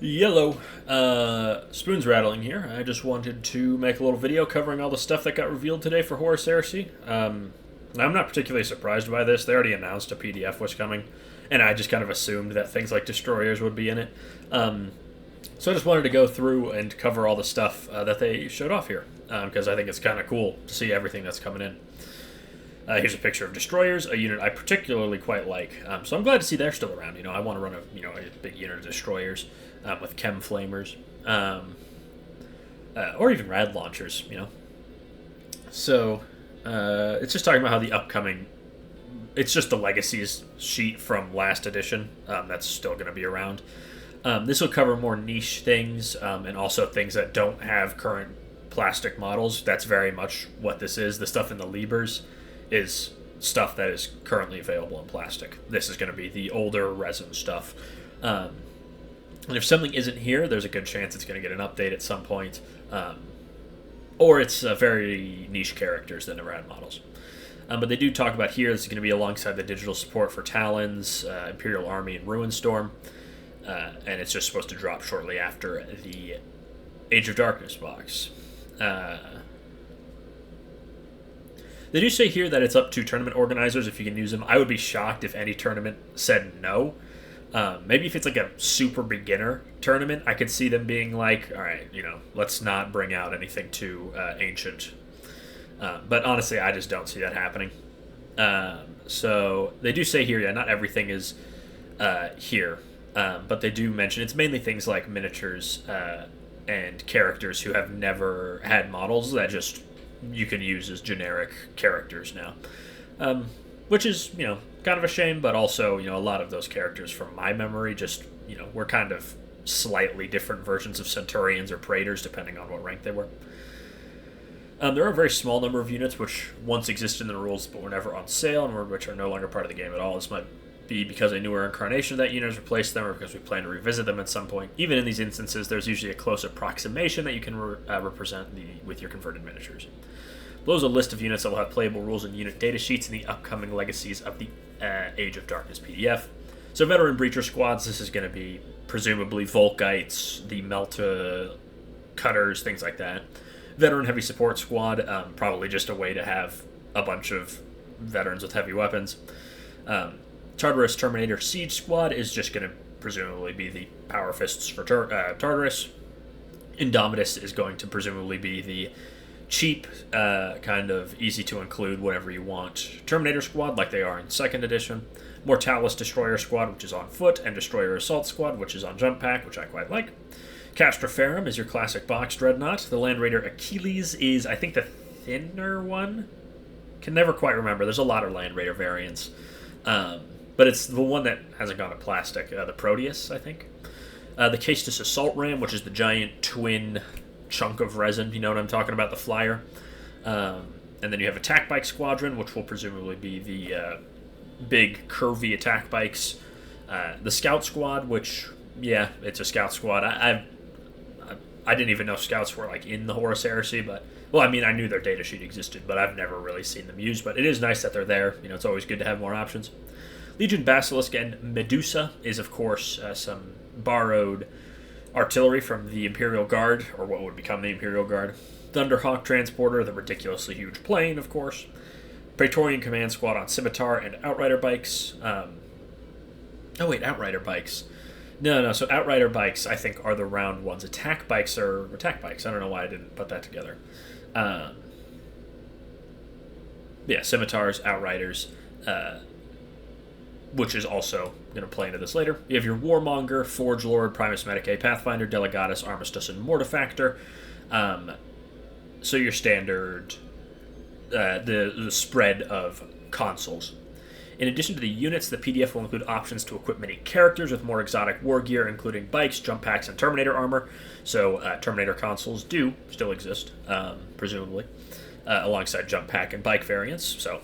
Yellow. Spoon's rattling here. I just wanted to make a little video covering all the stuff that got revealed today for Horus Heresy. I'm not particularly surprised by this. They already announced a PDF was coming, and I just kind of assumed that things like destroyers would be in it. So I just wanted to go through and cover all the stuff that they showed off here, because I think it's kind of cool to see everything that's coming in. Here's a picture of destroyers, a unit I particularly quite like. So I'm glad to see they're still around. I want to run a big unit of destroyers with chem flamers, or even rad launchers. So it's just talking about how the upcoming. It's just the legacies sheet from last edition that's still going to be around. This will cover more niche things and also things that don't have current plastic models. That's very much what this is. The stuff in the Libers is stuff that is currently available in plastic. This is going to be the older resin stuff. And if something isn't here, there's a good chance it's going to get an update at some point. Or it's very niche characters that never had models. But they do talk about here, this is going to be alongside the digital support for Talons, Imperial Army, and Ruinstorm. And it's just supposed to drop shortly after the Age of Darkness box. They do say here that it's up to tournament organizers if you can use them. I would be shocked if any tournament said no. Maybe if it's like a super beginner tournament, I could see them being like, all right, let's not bring out anything too ancient. But honestly, I just don't see that happening. So they do say here, yeah, not everything is here. But they do mention it's mainly things like miniatures and characters who have never had models that just you can use as generic characters now, which is kind of a shame. But also a lot of those characters from my memory just were kind of slightly different versions of Centurions or Praetors depending on what rank they were. There are a very small number of units which once existed in the rules but were never on sale and which are no longer part of the game at all. This might be because a newer incarnation of that unit has replaced them, or because we plan to revisit them at some point. Even in these instances, there's usually a close approximation that you can represent with your converted miniatures. Below is a list of units that will have playable rules and unit data sheets in the upcoming legacies of the Age of Darkness PDF. So veteran breacher squads, this is going to be presumably Volkites, the Melta cutters, things like that. Veteran heavy support squad, probably just a way to have a bunch of veterans with heavy weapons. Tartarus Terminator Siege Squad is just going to presumably be the Power Fists for Tartarus. Indomitus is going to presumably be the cheap, kind of easy to include whatever you want Terminator Squad, like they are in 2nd edition. Mortalis Destroyer Squad, which is on foot, and Destroyer Assault Squad, which is on jump pack, which I quite like. Castroferum is your classic box dreadnought. The Land Raider Achilles is, I think, the thinner one. Can never quite remember. There's a lot of Land Raider variants. But it's the one that hasn't gone to plastic, the Proteus, I think. The Caestus Assault Ram, which is the giant twin chunk of resin, you know what I'm talking about, the flyer. And then you have Attack Bike Squadron, which will presumably be the big curvy attack bikes. The Scout Squad, which, yeah, it's a Scout Squad. I didn't even know Scouts were like in the Horus Heresy, but, well, I mean, I knew their data sheet existed, but I've never really seen them used. But it is nice that they're there. It's always good to have more options. Legion Basilisk and Medusa is, of course, some borrowed artillery from the Imperial Guard, or what would become the Imperial Guard. Thunderhawk Transporter, the ridiculously huge plane, of course. Praetorian Command Squad on Scimitar and Outrider bikes. Outrider bikes. No, so Outrider bikes, I think, are the round ones. Attack bikes are attack bikes. I don't know why I didn't put that together. Scimitars, Outriders, which is also going to play into this later. You have your Warmonger, Forge Lord, Primus Medicae, Pathfinder, Delegatus, Armistice, and Mortifactor. So your standard, the spread of consoles. In addition to the units, the PDF will include options to equip many characters with more exotic war gear, including bikes, jump packs, and Terminator armor. So Terminator consoles do still exist, presumably, alongside jump pack and bike variants. So,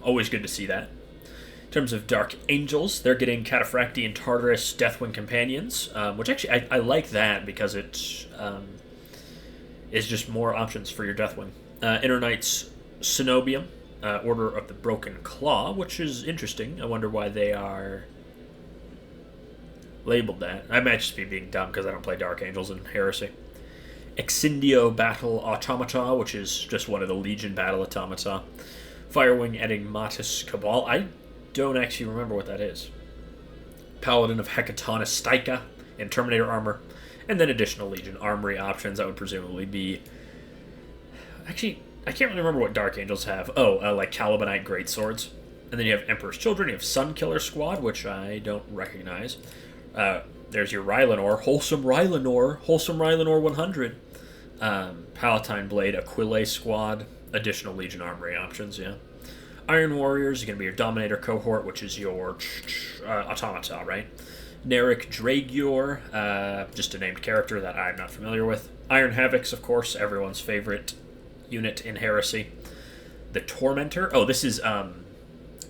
always good to see that. In terms of Dark Angels, they're getting Cataphracti and Tartarus Deathwing Companions, which actually I like that because it is just more options for your Deathwing. Inner Knights Cenobium, Order of the Broken Claw, which is interesting. I wonder why they are labeled that. I might just be being dumb because I don't play Dark Angels in Heresy. Exindio Battle Automata, which is just one of the Legion Battle Automata. Firewing Enigmatis Cabal. I don't actually remember what that is. Paladin of Hecatonus Styka in Terminator armor. And then additional Legion armory options that would presumably be... Actually, I can't really remember what Dark Angels have. Like Calibanite Greatswords. And then you have Emperor's Children. You have Sunkiller Squad, which I don't recognize. There's your Rylanor. Wholesome Rylanor 100. Palatine Blade Aquile Squad. Additional Legion armory options, yeah. Iron Warriors are going to be your Dominator cohort, which is your Automata, right? Narek Dragior, just a named character that I'm not familiar with. Iron Havocs, of course, everyone's favorite unit in Heresy. The Tormentor. Oh, this is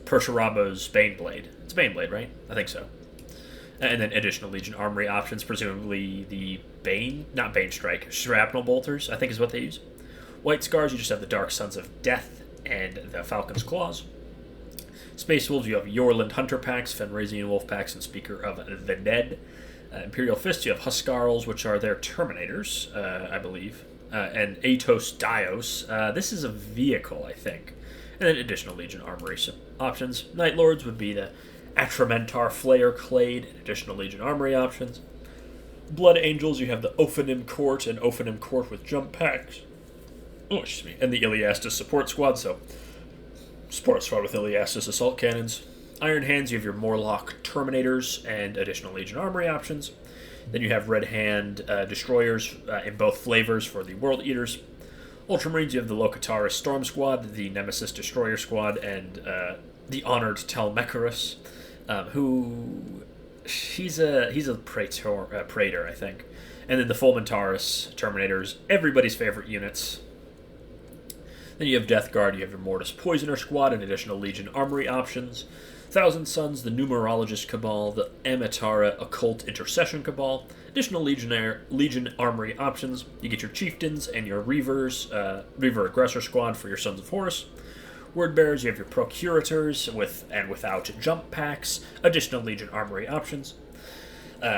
Persherabo's Baneblade. It's Baneblade, right? I think so. And then additional Legion armory options, presumably the not Bane Strike, Shrapnel Bolters, I think is what they use. White Scars, you just have the Dark Sons of Death and the Falcon's Claws. Space Wolves, you have Yorland Hunter Packs, Fenrisian Wolf Packs, and Speaker of the Dead. Imperial Fist, you have Huskarls, which are their Terminators, I believe. And Atos Dios. This is a vehicle, I think. And then additional Legion armory options. Night Lords would be the Atramentar Flayer Clade, and additional Legion armory options. Blood Angels, you have the Ophanim Court and Ophanim Court with jump packs. Oh, excuse me. And the Iliastus Support Squad, so Support Squad with Iliastus Assault Cannons. Iron Hands, you have your Morlock Terminators and additional Legion armory options. Then you have Red Hand Destroyers in both flavors for the World Eaters. Ultramarines, you have the Locutarus Storm Squad, the Nemesis Destroyer Squad, and the Honored Telmecharis, who... He's a Praetor, I think. And then the Fulmentaris Terminators, everybody's favorite units. Then you have Death Guard, you have your Mortis Poisoner Squad, and additional Legion armory options. Thousand Sons, the Numerologist Cabal, the Amatara Occult Intercession Cabal, additional Legion armory options. You get your Chieftains and your Reaver Aggressor Squad for your Sons of Horus. Word Bearers, you have your Procurators with and without jump packs, additional Legion armory options.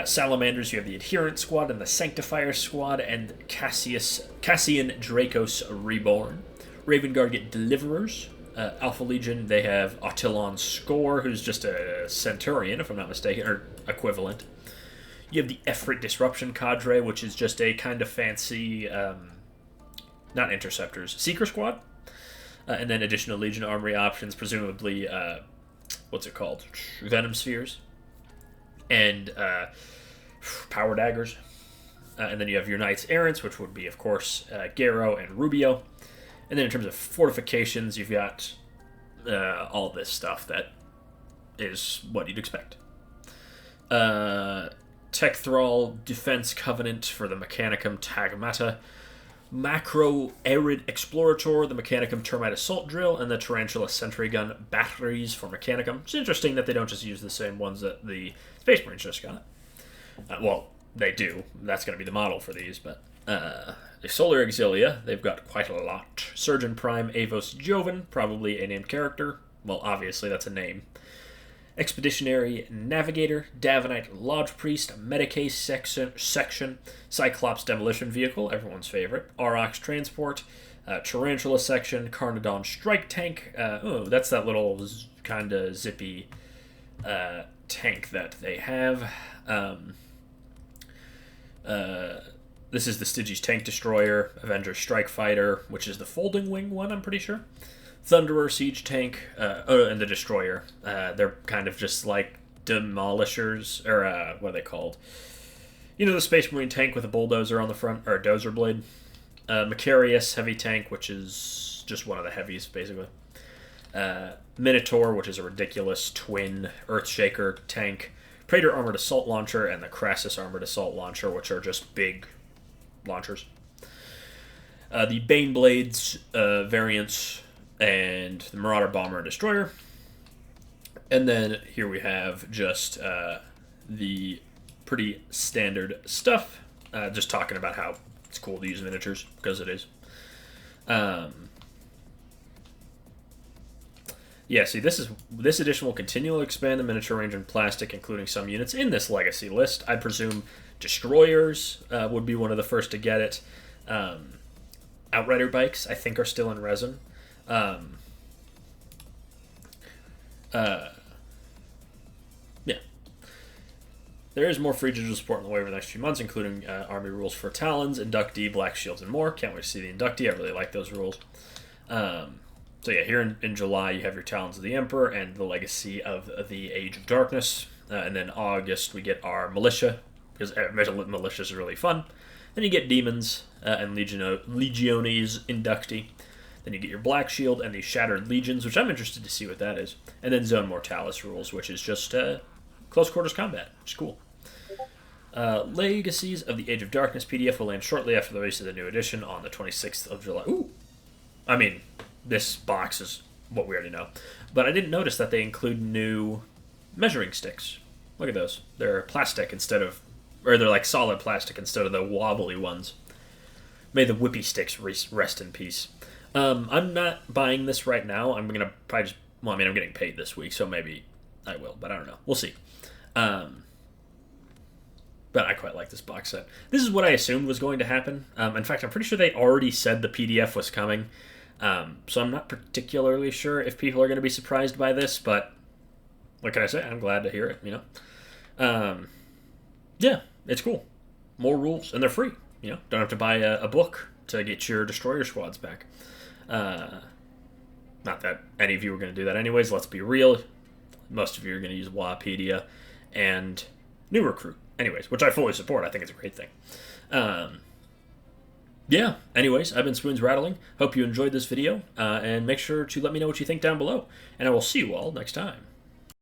Salamanders, you have the Adherent Squad and the Sanctifier Squad, and Cassian Dracos Reborn. Raven Guard get Deliverers. Alpha Legion, they have Autilon Score, who's just a Centurion, if I'm not mistaken, or equivalent. You have the Efrit Disruption Cadre, which is just a kind of fancy, not Interceptors, Seeker Squad. And then additional Legion armory options, presumably, what's it called? Venom Spheres. And Power Daggers. And then you have your Knights Errants, which would be, of course, Garo and Rubio. And then in terms of fortifications, you've got all this stuff that is what you'd expect. Tech Thrall Defense Covenant for the Mechanicum Tagmata. Macro Arid Explorator, the Mechanicum Termite Assault Drill, and the Tarantula Sentry Gun batteries for Mechanicum. It's interesting that they don't just use the same ones that the Space Marines just got. Well, they do. That's going to be the model for these, but... the Solar Exilia, they've got quite a lot. Surgeon Prime Avos Joven, probably a named character. Well, obviously, that's a name. Expeditionary Navigator, Davenite Lodge Priest, Metacase section, Cyclops Demolition Vehicle, everyone's favorite, Aurochs Transport, Tarantula section, Carnodon Strike Tank. That's that little kind of zippy tank that they have. This is the Styges Tank Destroyer, Avenger Strike Fighter, which is the folding wing one, I'm pretty sure. Thunderer Siege Tank, and the Destroyer. They're kind of just like demolishers, or what are they called? You know, the Space Marine tank with a bulldozer on the front, or a dozer blade. Macarius Heavy Tank, which is just one of the heavies, basically. Minotaur, which is a ridiculous twin Earthshaker tank. Praetor Armored Assault Launcher, and the Crassus Armored Assault Launcher, which are just big launchers. The Baneblades variants, and the Marauder Bomber and Destroyer. And then here we have just the pretty standard stuff. Just talking about how it's cool to use miniatures, because it is. Yeah, see, this edition will continue to expand the miniature range in plastic, including some units in this legacy list. I presume destroyers would be one of the first to get it. Outrider bikes, I think, are still in resin. Um, yeah. There is more free digital support in the way over the next few months, including army rules for Talons, Inductee, Black Shields, and more. Can't wait to see the Inductee. I really like those rules. So yeah, here in July you have your Talons of the Emperor and the Legacy of the Age of Darkness. And then August we get our Militia, because Militia is really fun. Then you get Demons and Legiones Inductee. Then you get your Black Shield and the Shattered Legions, which I'm interested to see what that is. And then Zone Mortalis rules, which is just close quarters combat, which is cool. Legacies of the Age of Darkness PDF will land shortly after the release of the new edition on the 26th of July. Ooh! I mean, this box is what we already know. But I didn't notice that they include new measuring sticks. Look at those. They're plastic instead of... Or they're like solid plastic instead of the wobbly ones. May the whippy sticks rest in peace. I'm not buying this right now. I'm going to probably just... Well, I mean, I'm getting paid this week, so maybe I will, but I don't know. We'll see. But I quite like this box set. This is what I assumed was going to happen. In fact, I'm pretty sure they already said the PDF was coming. So I'm not particularly sure if people are going to be surprised by this, but what can I say? I'm glad to hear it, you know? Yeah, it's cool. More rules, and they're free. You know, don't have to buy a book to get your destroyer squads back. Not that any of you are going to do that anyways. Let's be real. Most of you are going to use Wapedia and New Recruit. Anyways, which I fully support. I think it's a great thing. Yeah, anyways, I've been Spoons Rattling. Hope you enjoyed this video, and make sure to let me know what you think down below. And I will see you all next time.